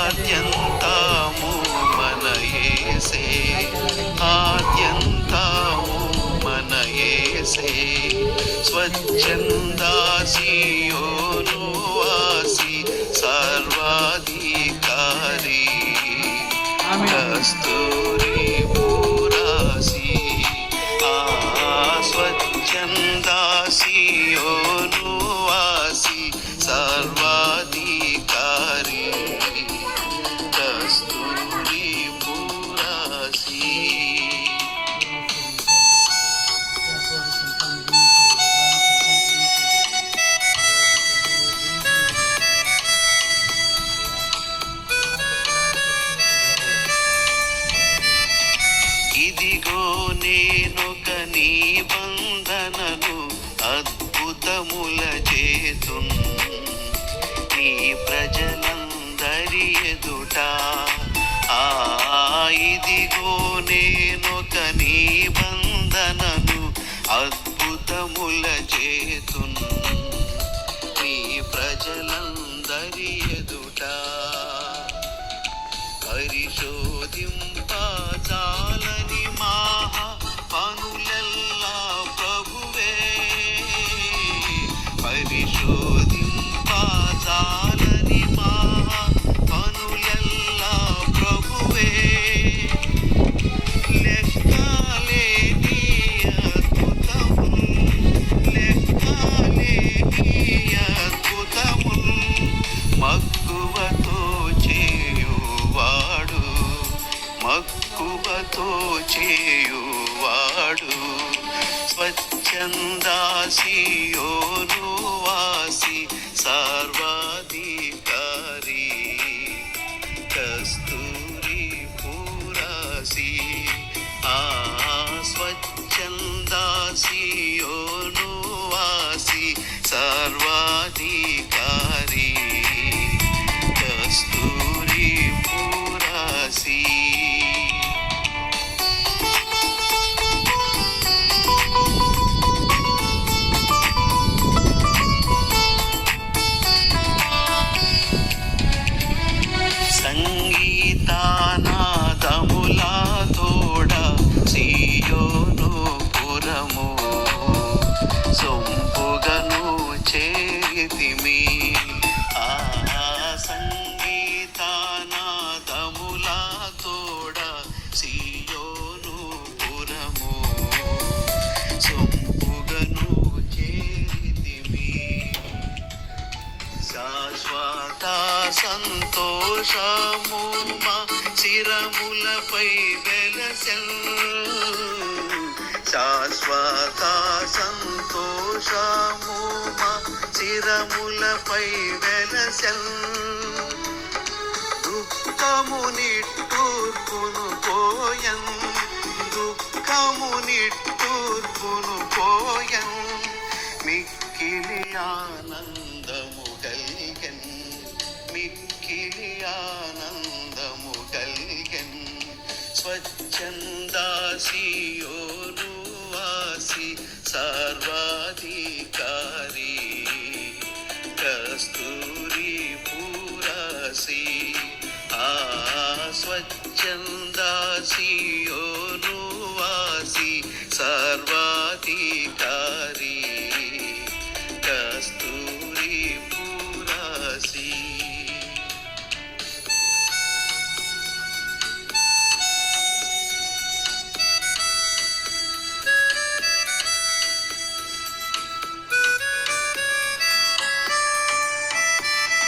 ఆద్యంతము మన యేసే, ఆద్యంతము మన యేసే. స్వచ్ఛంద సియోను వాసి సర్వాధికారి, కస్తూరి పురాసి. స్వచ్ఛంద సియోను వాసి సర్వాధికారి, కస్తూరి పురాసి. ఇదిగో నేనొక నిబంధనను అద్భుతముల చేతున్ నీ ప్రజలందరి ఎదుట. ఇదిగో నేనొక నిబంధనను అద్భుతముల చేతున్ నీ ప్రజలందరి ఎదుట. పరిశోధింపజాలని మహా పనులెల్లా ప్రభువే, పరిశోధింపజాలని మహా పనులెల్లా ప్రభువే. లెక్కలేని అద్భుతములు, లెక్కలేని అద్భుతములు మక్కువతో చేయువాడు, మక్కువతో చేయువాడు. స్వచ్ఛంద సియోను వాసి సర్వాధికారి, కస్తూరి పురాసి. స్వచ్ఛంద సియోను వాసి సర్వాధికారి, కస్తూరి పురాసి. సంగీతానాదముల తోడ సియోను పురము సొంపుగను చేరితిమి. సంగీతానాదముల తోడ సియోను పురము సొంపుగను చేరితిమి. శాశ్వత సంతోషము మా శిరములపై వెలసెల్, శాశ్వత సంతోషము మా శిరములపై వెలసెల్. దుఃఖము నిట్టూర్పును పోయన్, దుఃఖము నిట్టూర్పును పోయన్. మిక్కిలి ఆనందము గల్గెన్, మిక్కిలి ఆనందము గల్గెన్. స్వచ్ఛంద సియోను వాసి సర్వాధికారి, కస్తూరి పురాసి. స్వచ్ఛంద